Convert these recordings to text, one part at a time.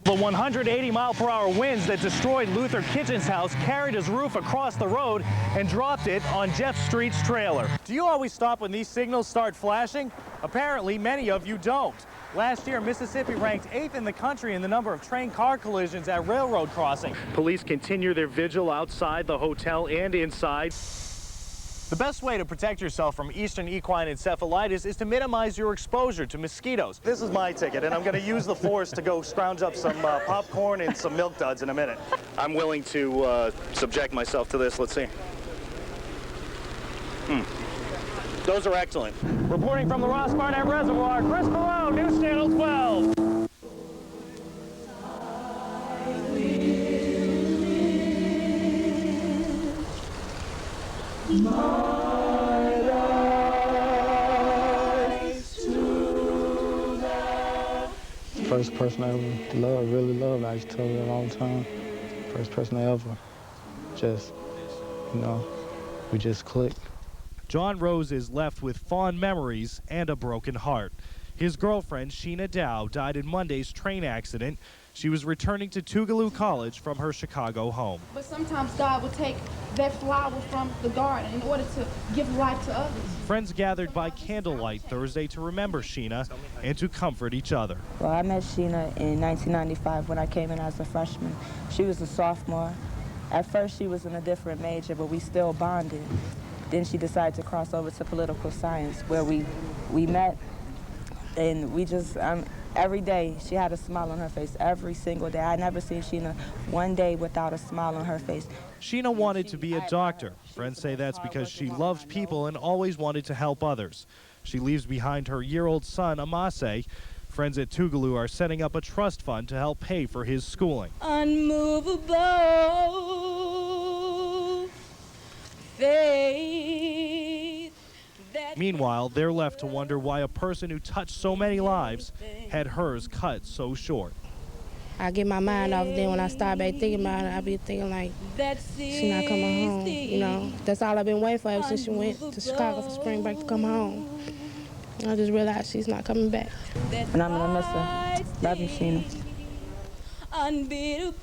The 180-mile-per-hour winds that destroyed Luther Kitchen's house carried his roof across the road and dropped it on Jeff Street's trailer. Do you always stop when these signals start flashing? Apparently, many of you don't. Last year, Mississippi ranked 8th in the country in the number of train-car collisions at railroad crossings. Police continue their vigil outside the hotel and inside. The best way to protect yourself from eastern equine encephalitis is to minimize your exposure to mosquitoes. This is my ticket, and I'm going to use the force to go scrounge up some popcorn and some milk duds in a minute. I'm willing to subject myself to this. Let's see. Those are excellent. Reporting from the Ross Barnett Reservoir, Chris Pollone, News Channel 12. First person I ever loved, really loved, I just told her a long time. First person I ever just, we just clicked. John Rose is left with fond memories and a broken heart. His girlfriend, Sheena Dao, died in Monday's train accident. She was returning to Tougaloo College from her Chicago home. But sometimes God will take that flower from the garden in order to give life to others. Friends gathered by candlelight Thursday to remember Sheena and to comfort each other. Well, I met Sheena in 1995 when I came in as a freshman. She was a sophomore. At first, she was in a different major, but we still bonded. Then she decided to cross over to political science, where we met, and we just, every day, she had a smile on her face, every single day. I never seen Sheena one day without a smile on her face. Sheena wanted to be a doctor. Friends say that's because she loved people and always wanted to help others. She leaves behind her year-old son, Amase. Friends at Tougaloo are setting up a trust fund to help pay for his schooling. Unmovable faith. Meanwhile, they're left to wonder why a person who touched so many lives had hers cut so short. I get my mind off, then when I start back thinking about it, I be thinking like, she's not coming home, That's all I've been waiting for ever since she went to Chicago for spring break to come home. I just realized she's not coming back. And I'm gonna miss her. Love you, Sheena. Unbeatable.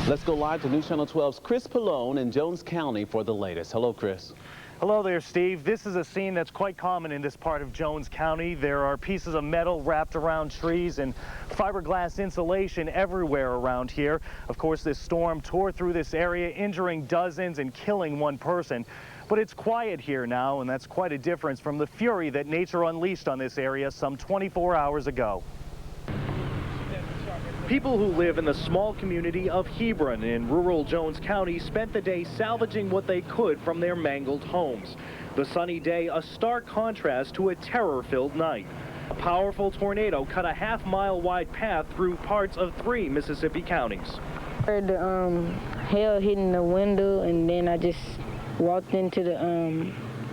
Let's go live to News Channel 12's Chris Pollone in Jones County for the latest. Hello, Chris. Hello there, Steve. This is a scene that's quite common in this part of Jones County. There are pieces of metal wrapped around trees and fiberglass insulation everywhere around here. Of course, this storm tore through this area, injuring dozens and killing one person. But it's quiet here now, and that's quite a difference from the fury that nature unleashed on this area some 24 hours ago. People who live in the small community of Hebron in rural Jones County spent the day salvaging what they could from their mangled homes. The sunny day, a stark contrast to a terror-filled night. A powerful tornado cut a half-mile wide path through parts of 3 Mississippi counties. I heard the hail hitting the window, and then I just walked into the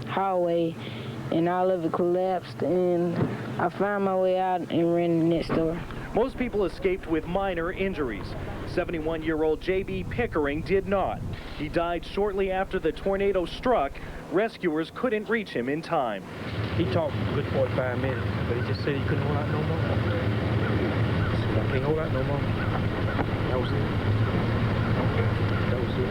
hallway, and all of it collapsed, and I found my way out and ran the next door. Most people escaped with minor injuries. 71-year-old J.B. Pickering did not. He died shortly after the tornado struck. Rescuers couldn't reach him in time. He talked a good 45 minutes, but he just said he couldn't hold out no more. He said, I can't hold out no more. That was it. That was it.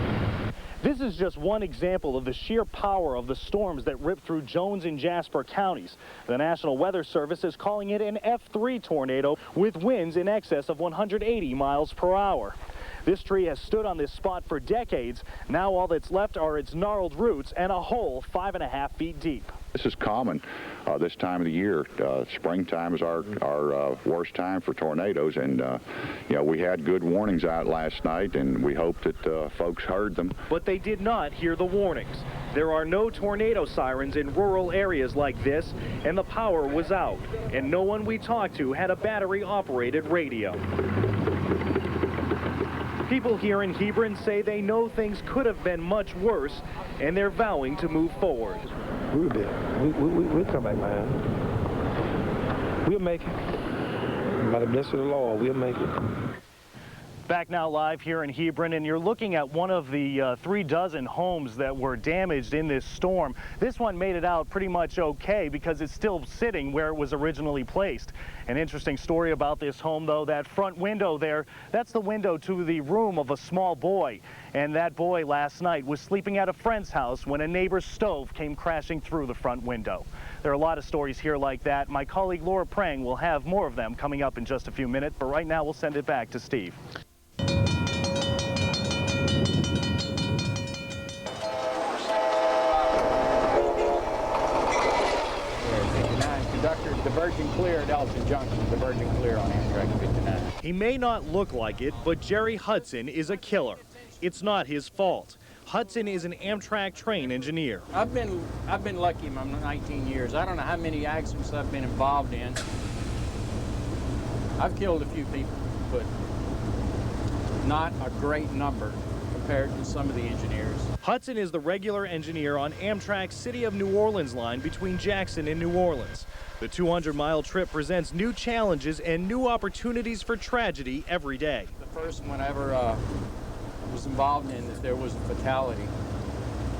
This is just one example of the sheer power of the storms that ripped through Jones and Jasper counties. The National Weather Service is calling it an F3 tornado with winds in excess of 180 miles per hour. This tree has stood on this spot for decades. Now all that's left are its gnarled roots and a hole 5.5 feet deep. This is common this time of the year. Springtime is our worst time for tornadoes, and we had good warnings out last night, and we hope that folks heard them. But they did not hear the warnings. There are no tornado sirens in rural areas like this, and the power was out, and no one we talked to had a battery-operated radio. People here in Hebron say they know things could have been much worse, and they're vowing to move forward. We'll come back, man. We'll make it. By the blessing of the Lord, we'll make it. Back now live here in Hebron, and you're looking at one of the 3 dozen homes that were damaged in this storm. This one made it out pretty much okay because it's still sitting where it was originally placed. An interesting story about this home, though, that front window there, that's the window to the room of a small boy. And that boy last night was sleeping at a friend's house when a neighbor's stove came crashing through the front window. There are a lot of stories here like that. My colleague Laura Prang will have more of them coming up in just a few minutes, but right now we'll send it back to Steve. Conductor diverging clear at Elton Junction, diverging clear on Amtrak 59. He may not look like it, but Jerry Hudson is a killer. It's not his fault. Hudson is an Amtrak train engineer. I've been lucky in my 19 years. I don't know how many accidents I've been involved in. I've killed a few people, but not a great number compared to some of the engineers. Hudson is the regular engineer on Amtrak's City of New Orleans line between Jackson and New Orleans. The 200-mile trip presents new challenges and new opportunities for tragedy every day. The first one I ever was involved in, that there was a fatality.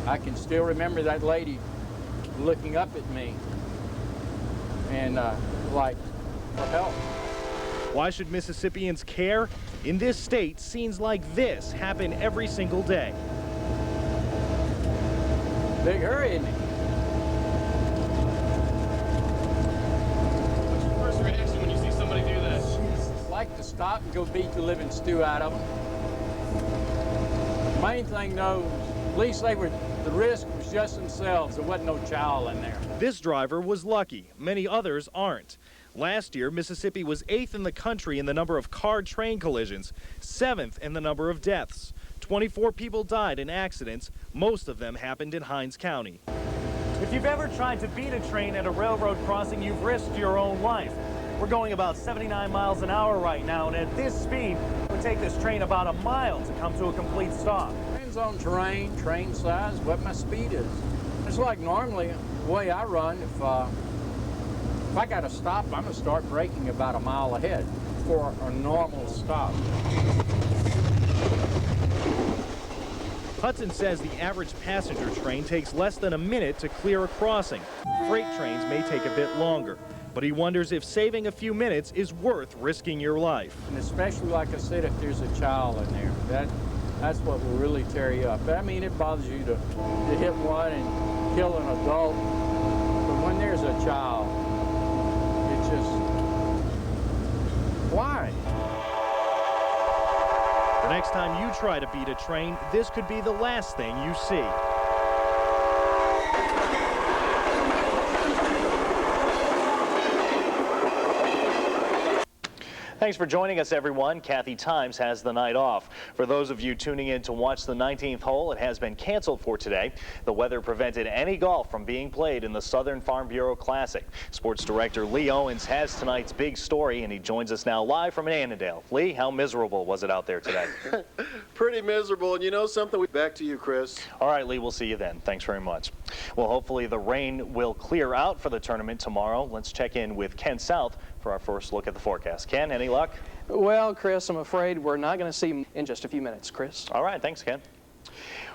I can still remember that lady looking up at me and like, for help. Why should Mississippians care? In this state, scenes like this happen every single day. Big hurry, isn't it? What's your first reaction when you see somebody do this? Like to stop and go beat the living stew out of them. Main thing, though, at least the risk was just themselves. There wasn't no child in there. This driver was lucky. Many others aren't. Last year, Mississippi was 8th in the country in the number of car-train collisions, 7th in the number of deaths. 24 people died in accidents. Most of them happened in Hinds County. If you've ever tried to beat a train at a railroad crossing, you've risked your own life. We're going about 79 miles an hour right now, and at this speed, it would take this train about a mile to come to a complete stop. Depends on terrain, train size, what my speed is. It's like normally, the way I run, if I got to stop, I'm going to start braking about a mile ahead for a normal stop. Hudson says the average passenger train takes less than a minute to clear a crossing. Freight trains may take a bit longer, but he wonders if saving a few minutes is worth risking your life. And especially, like I said, if there's a child in there, that's what will really tear you up. I mean, it bothers you to hit one and kill an adult, but when there's a child, it's just, why? The next time you try to beat a train, this could be the last thing you see. Thanks for joining us, everyone. Kathy Times has the night off. For those of you tuning in to watch the 19th hole, it has been canceled for today. The weather prevented any golf from being played in the Southern Farm Bureau Classic. Sports director Lee Owens has tonight's big story, and he joins us now live from Annandale. Lee, how miserable was it out there today? Pretty miserable, and you know something? Back to you, Chris. All right, Lee, we'll see you then. Thanks very much. Well, hopefully the rain will clear out for the tournament tomorrow. Let's check in with Ken South for our first look at the forecast. Ken, any luck? Well, Chris, I'm afraid we're not going to see him in just a few minutes, Chris. All right, thanks, Ken.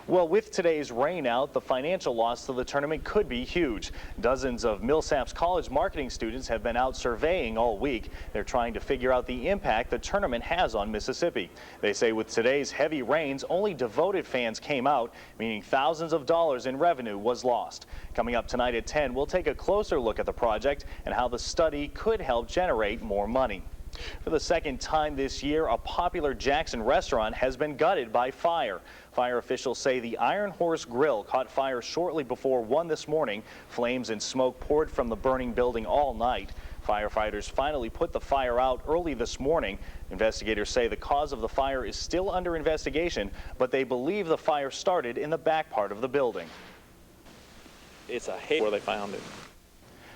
Well, with today's rain out, the financial loss to the tournament could be huge. Dozens of Millsaps College marketing students have been out surveying all week. They're trying to figure out the impact the tournament has on Mississippi. They say with today's heavy rains, only devoted fans came out, meaning thousands of dollars in revenue was lost. Coming up tonight at 10, we'll take a closer look at the project and how the study could help generate more money. For the second time this year, a popular Jackson restaurant has been gutted by fire. Fire officials say the Iron Horse Grill caught fire shortly before 1 this morning. Flames and smoke poured from the burning building all night. Firefighters finally put the fire out early this morning. Investigators say the cause of the fire is still under investigation, but they believe the fire started in the back part of the building. It's a hate where they found it.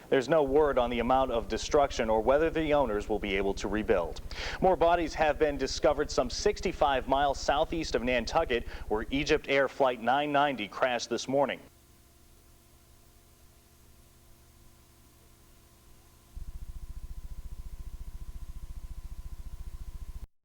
There's no word on the amount of destruction or whether the owners will be able to rebuild. More bodies have been discovered some 65 miles southeast of Nantucket, where Egypt Air Flight 990 crashed this morning.